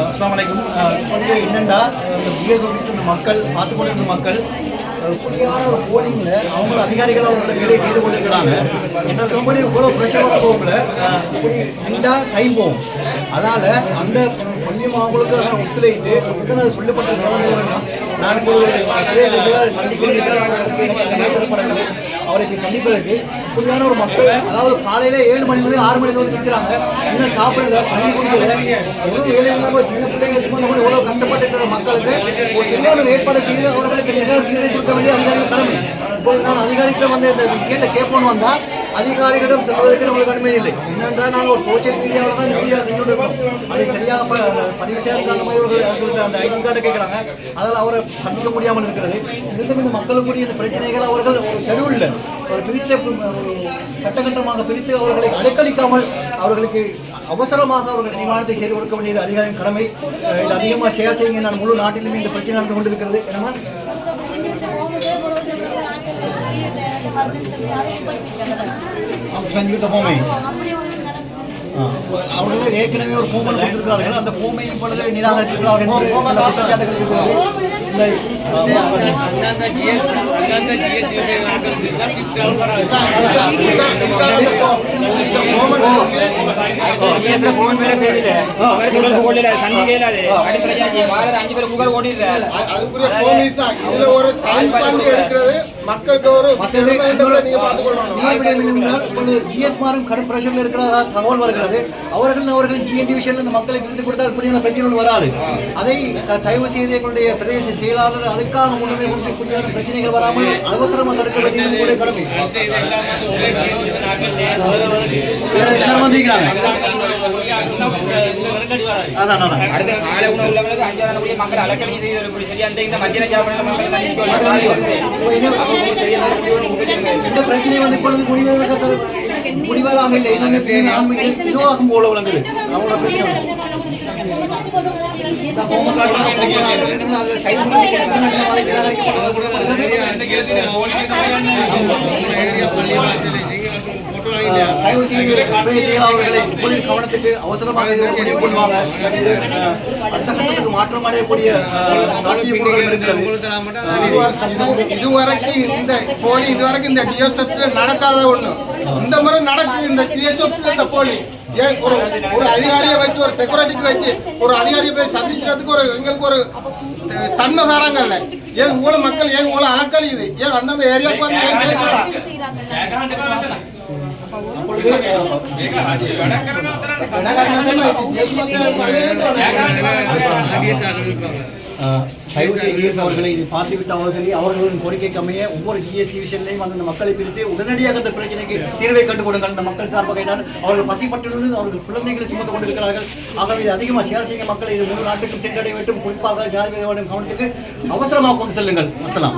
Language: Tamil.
அஸ்ஸலாமு வந்து என்னென்னா பிஎஸ் ஆஃபீஸில் இந்த மக்கள் பார்த்து கொண்டு இருந்த மக்கள் இப்படியான ஒரு போலிங்கில் அவங்க அதிகாரிகள் அவங்களோட வேலையை செய்து கொண்டிருக்கிறாங்க. என்னால் ரொம்ப இவ்வளோ ப்ரெஷர் வர போகல இப்படி ரெண்டாக டைம் போகும். அதனால் அந்த கொஞ்சம் அவங்களுக்கு ஒத்துழைத்து அதை சொல்லப்பட்ட நான் சந்திக்கிறேன் அவரை சந்திப்பதற்கு இப்படியான ஒரு மக்கள், அதாவது காலையில் 7 மணி முதல் 6 மணி வந்து நிற்கிறாங்க, இன்னும் சாப்பிடல, தண்ணி குடிக்கல, எவ்வளோ வேலை இல்லாமல் சின்ன பிள்ளைங்க சுமந்து கொண்டு எவ்வளோ கஷ்டப்பட்டு இருக்கிற மக்களுக்கு ஒரு சரியான ஏற்பாடு செய்து அவர்களுக்கு சரியான தீர்வை கொடுக்க வேண்டிய அதிகாரிகள் கடமை. இப்போது நான் அதிகாரிகிட்ட வந்து இந்த விஷயத்தை கேட்போன்னு வந்தால் அதிகாரிகளிடம் செல்வதற்கு நம்மளுக்கு அனுமதி இல்லை. என்னென்றால் நாங்கள் ஒரு சோசியல் மீடியாவில் தான் இந்த மீடியா செஞ்சுட்டு இருக்கோம். அதை சரியாக பதிவு செய்யாத காரணமாக இவர்கள் அந்த ஐடி கார்டை கேட்குறாங்க. அதில் அவரை சந்திக்க முடியாமல் இருக்கிறது. இருந்தும் இந்த மக்களுக்குரிய இந்த பிரச்சனைகள் அவர்கள் ஒரு ஷெடியூலில் ஒரு பிரித்த ஒரு கட்டமாக பிரித்து அவர்களை அலைக்கழிக்காமல் அவர்களுக்கு அவசரமாக அவர்கள் நிவாரணத்தை செய்து கொடுக்க வேண்டியது அதிகாரியின் கடமை. இது அதிகமாக ஷேர் செய்யுங்க. நான் முழு நாட்டிலுமே இந்த பிரச்சனை நடந்து கொண்டிருக்கிறது. என்னமா செஞ்சுக்கிட்ட போமே அவர்கள் ஏற்கனவே ஒரு ஃபோம் கொடுத்திருக்கிறார்கள். அந்த ஃபோமை இப்பொழுது நிராகரித்திருக்கிறார்கள். மக்களுக்கு ஒரு ஜிஎஸ்மாரும் கடும் பிரஷர்ல இருக்கிற தகவல் வருகிறது. அவர்கள் ஜிஎன்டி விஷயத்தில் இந்த மக்களை விருது கொடுத்தால் இப்படியான பிரச்சனை ஒன்று வராது. அதை தயவு செய்து எங்களுடைய பிரதேச செயலாளர் அதுக்காக முன்னுரிமை கொடுத்து இப்படியான பிரச்சனைகள் வராமல் அவசரமாக தடுக்க வேண்டியது கூட கடமை. இந்த பிரச்சனை வந்து இப்பொழுது முடிவதாக இல்லை. இன்னும் போல விளங்குது அவங்களோட பிரச்சனை. அவர்களை கவனத்துக்கு அவசரமாக கொள்வாங்க. அடுத்த கட்டத்துக்கு மாற்றம் அடையக்கூடிய சாத்தியக்கூறுகளும் இருக்கிறது. இதுவரைக்கும் இந்த போலி இதுவரைக்கும் இந்த டிஎஸ்எஃப்ல நடக்காத ஒண்ணு இந்த முறை நடக்குது. இந்த டிஎஸ்எஃப்ல இந்த போலி ஏன் ஒரு அதிகாரியை வச்சு ஒரு செக்யூரிட்டிக்கு வச்சு ஒரு அதிகாரியை போய் சந்திக்கிறதுக்கு ஒரு எங்களுக்கு ஒரு தன்மை தராங்கல்ல. ஏன் இவ்வளவு மக்கள் ஏன் இவ்வளவு அலக்கழியுது? ஏன் அந்தந்த ஏரியாவுக்கு வந்து ஏன் பேசலாம்? அவர்களை இது பார்த்துவிட்டு அவர்களின் கோரிக்கைக்கு அமைய ஒவ்வொரு ஜிஎஸ்டி விஷயங்களையும் அந்த மக்களை பிரித்து உடனடியாக அந்த பிரச்சனைக்கு தீர்வை கண்டு கொடுங்கள். அந்த மக்கள் சார்பாக அவர்கள் பசிப்பட்டுள்ளது, அவர்கள் குழந்தைகளை சுமந்து கொண்டிருக்கிறார்கள். ஆகவே இது அதிகமாக ஷேர் செய்ய மக்களை இது முழு நாட்டுக்கும் சென்றடைய வேண்டும். குறிப்பாக ஜனாதிபதி கவனத்துக்கு அவசரமாக கொண்டு செல்லுங்கள். அஸ்ஸலாம்.